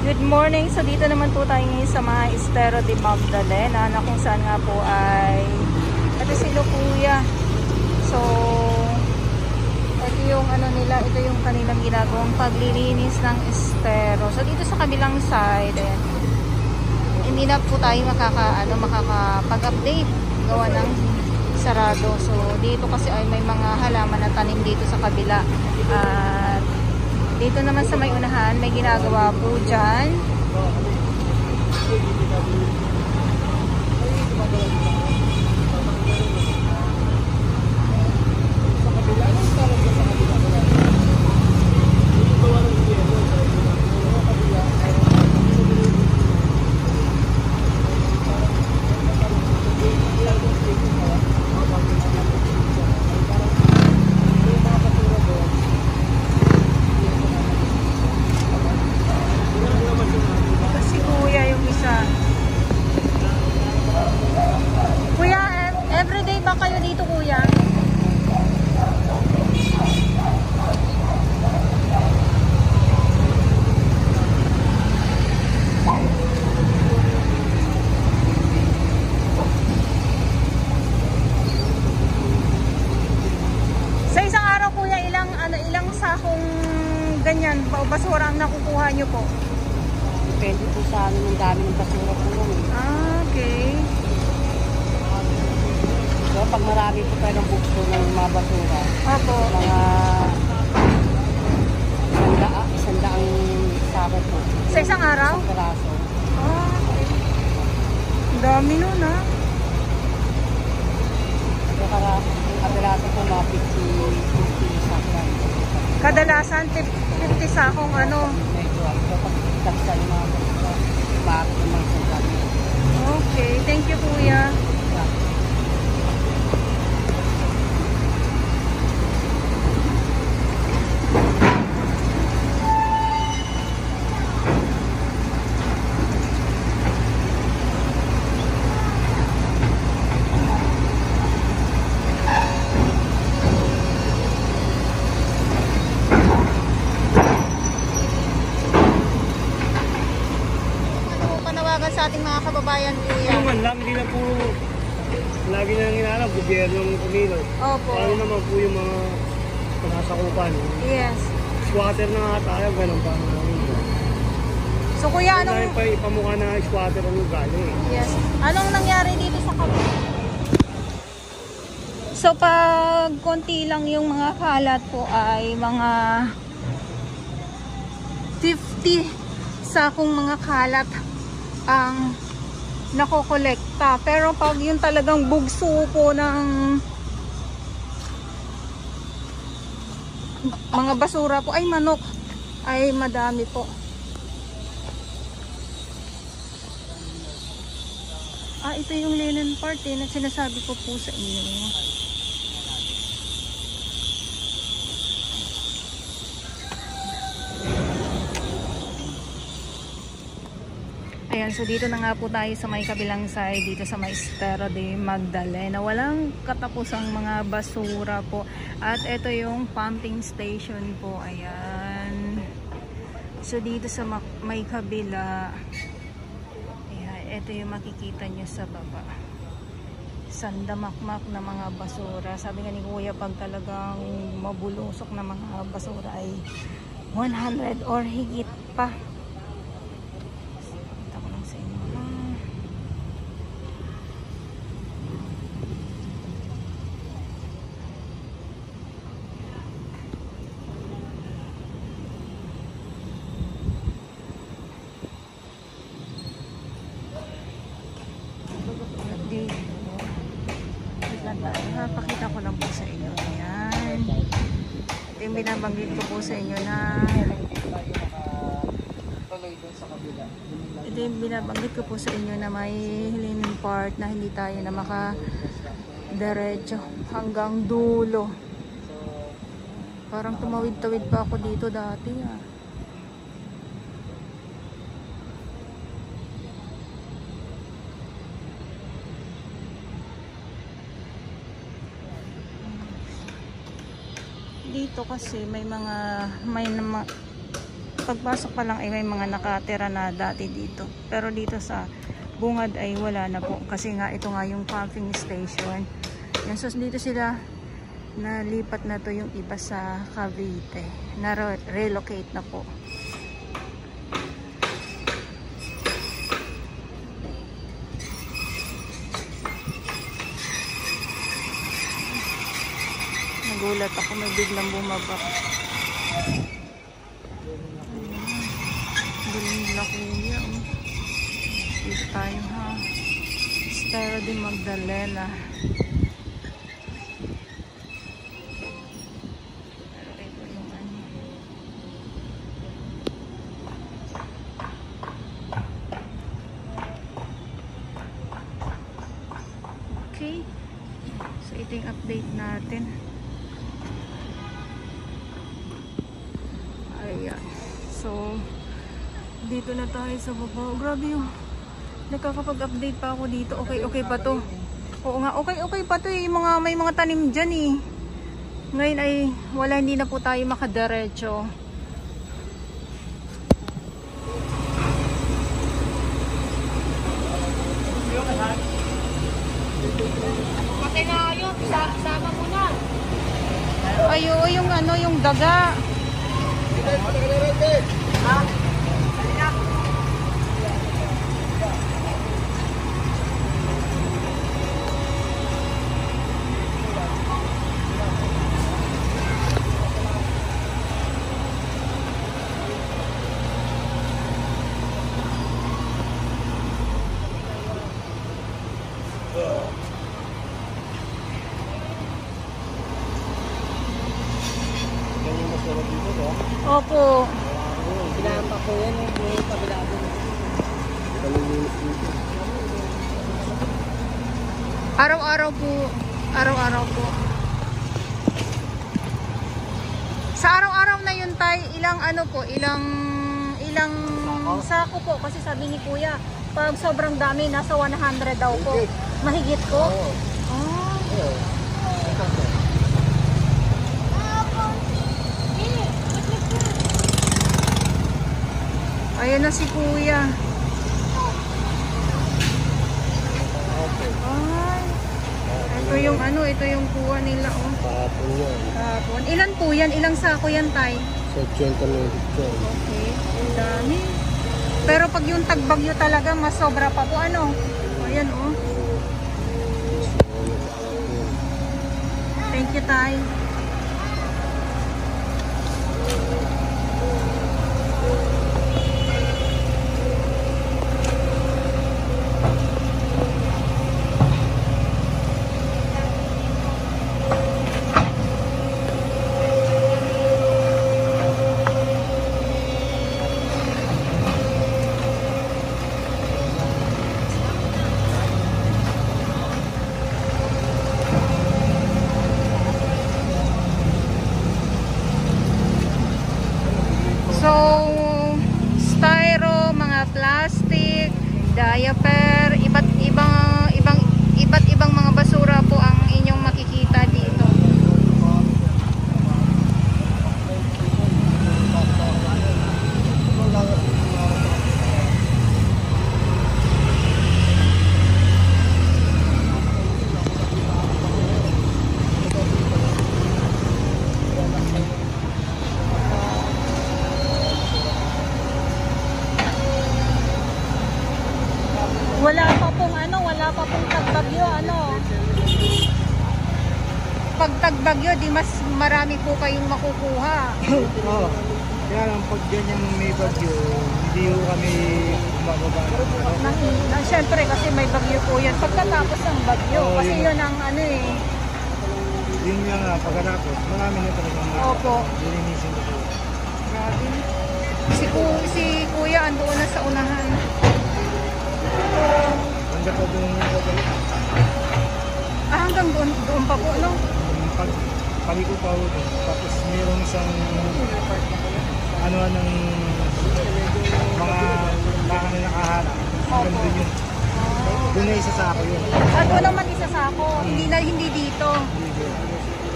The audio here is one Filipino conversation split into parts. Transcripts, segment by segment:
Good morning. So dito naman po tayo ngayon sa mga Estero de Magdalena na kung saan nga po ay ito si Kuya. So ito yung ano nila, ito yung kanilang ginagawang paglilinis ng estero. So dito sa kabilang side, hindi na po tayo makakapag-update gawa ng sarado. So dito kasi ay may mga halaman na tanim dito sa kabila. At dito naman sa may unahan, may ginagawa po dyan. Everyday ba kayo dito, Kuya? Sa isang araw, Kuya, ilang sakong ganyan basura ang nakukuha nyo po? Depende po sa ng dami ng basura po. Okay. So, pag marami po tayo ng bukso ng mga basura, Opo. mga isandaang sako po. Sa isang araw? Isang peraso. Okay. Ang dami nun, ha? Kaya kadalasan po mga 50 sako. Kadalasan 50 sakong ano. Medyo pag tapsa yung mga basura, bakit naman sa dami. Okay. Thank you, Kuya. Sa ating mga kababayan, Kuya. Ano man lang, hindi na po lagi na hinahanap, gobyernong kumilo. Opo. Paano naman po yung mga pagkasakupan? Yes. Squatter na nga tayo, ganun pa. So, Kuya, Ano anong... pa ipamukha na squatter ang ugali? Yes. Anong nangyari dito sa kabila? So, pag konti lang yung mga kalat po ay mga 50 sakong mga kalat ang nakokolekta. Pero pag yung talagang bugso po ng mga basura po ay manok ay madami po. Ito yung linen part na sinasabi ko po sa inyo. Ayan, so dito na nga po tayo sa may kabilang side, dito sa may Estero de Magdalena. Walang katapusang mga basura po. At ito yung pumping station po. Ayan. So dito sa may kabila, ayan, ito yung makikita nyo sa baba. Sandamakmak na mga basura. Sabi nga ni Kuya, pag talagang mabulusok na mga basura ay 100 or higit pa. Pakita ko lang po sa inyo. Ayan. Ito yung binabanggit ko po sa inyo na ito yung binabanggit ko po sa inyo na may linen part na hindi tayo na maka-diretso hanggang dulo. Parang tumawid-tawid pa ako dito dati, Dito kasi may pagpasok pa lang ay may mga nakatira na dati dito. Pero dito sa bungad ay wala na po. Kasi nga ito nga yung pumping station. Yan, so dito sila nalipat na to yung iba sa Cavite. Na-relocate na po. Nagulat ako, may biglang bumaba. Galing nila kuya. Dito tayo ha. Estero de Magdalena. Pero ito yung ano. Okay. So ito yung update natin. Ayan. So, dito na tayo sa baba. Grabe yung nakakapag-update pa ako dito. Okay pa to. Oo nga, okay pa to eh. May mga tanim dyan eh. Ngayon ay wala, hindi na po tayo makadiretso. Pati na yun, sama mo na. Ayo, yung ano, yung daga. Ha? Opo. Pinapa ko yan, yung kabilado. Araw-araw po. Araw-araw po. Sa araw-araw na yun tay, ilang ano po, ilang sako po. Kasi sabi ni kuya, pag sobrang dami, nasa 100 daw po. Mahigit po. Oh. Ayan na si kuya. Ay. Ito yung ano, ito yung kuha nila. Oh. Kahapon yan. Kahapon. Ilan po yan? Ilang sako yan tay? Sa 80 minutes yan. Okay. Ang dami. Pero pag yung tagbagyo talaga, mas sobra pa po. Ano? Ayan oh. Thank you tay. So, styro, mga plastic, diaper, iba't ibang mga basura po ang inyong makikita dito. Wala pa pong tagbagyo, Pag tagbagyo, di mas marami po kayong makukuha. Oo. Kaya lang pag ganyan may bagyo, hindi ko kami bumababa. Siyempre kasi may bagyo po yan. Pagkatapos ng bagyo, Oo, kasi yun ang ano eh. Yun nga nga, pagkatapos, marami na talagang Opo. lilinisin ko po. Grabe. Si kuya andoon na sa unahan. Hanggang pa doon yung pagkalit. Hanggang doon pa po, no? Paliko pa ako doon. Tapos mayroong isang ng mga baka na nakaharap. Hanggang doon yun. Doon na isa sa ako yun. Doon naman isa sa ako. Hindi dito.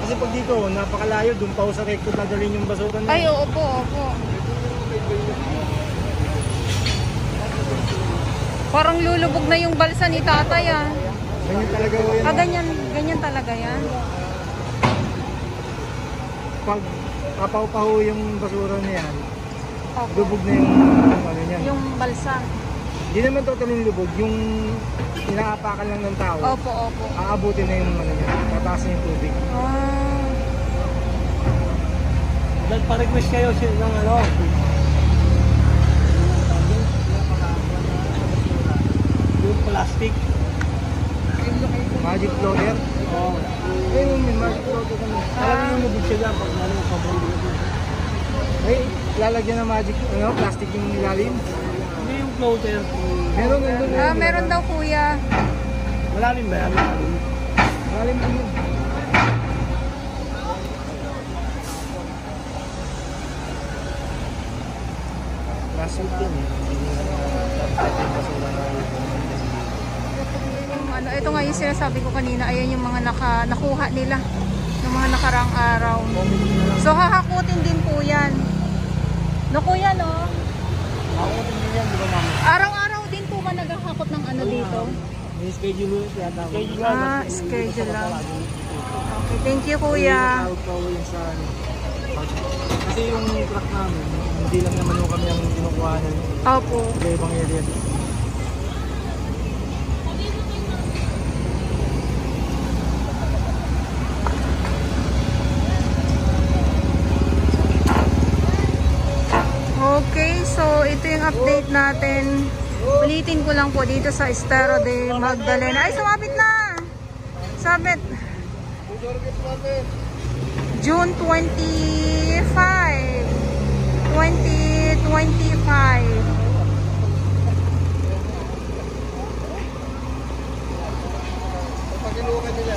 Kasi pag dito, napakalayo. Doon pa ako sa recto dadalhin yung basura na. Ay, opo. Parang lulubog na yung balsa ni tatay ah. Ganyan talaga ho yan. Ganyan talaga yan. Pag kapaw-paho yung basura niya yan, Opo. lubog na yung ano niyan. Yung balsa. Hindi naman totally lubog, yung inaapakan lang ng tao. Opo, opo. Aabutin na yung ano niya, tataas na yung tubig. Ah. Dahil pa-request kayo ng ano, yung plastic. Magic floater. Oo. Ayun yung magic floater kami. Talagang yung lubog siya dyan pag ano, sobrang lubog. Ay, lalagyan ng magic, plastic yung ilalim. Hindi yung floater. Meron nandun. Meron daw kuya. Malalim ba yan? Malalim din yun. Plastic yun eh. Ano, ito nga yung sinasabi ko kanina, ayan yung mga nakuha nila ng mga nakarang araw. So hahakutin din po yan. No kuya no? Hakutin din yan, di ba mama? Araw-araw din po ba naghahakot ng ano dito? May schedule yata. Schedule lang. Okay, thank you kuya. Tawag pa yun sa ano. Kasi yung truck namin, hindi lang naman yung kami ang kinukuha ng Opo. ibang area. Okay, so ito yung update natin. Ulitin ko lang po dito sa Estero de Magdalena. Ay, sumabit na! Sabit. June 25, 2025. Pag inukan nila,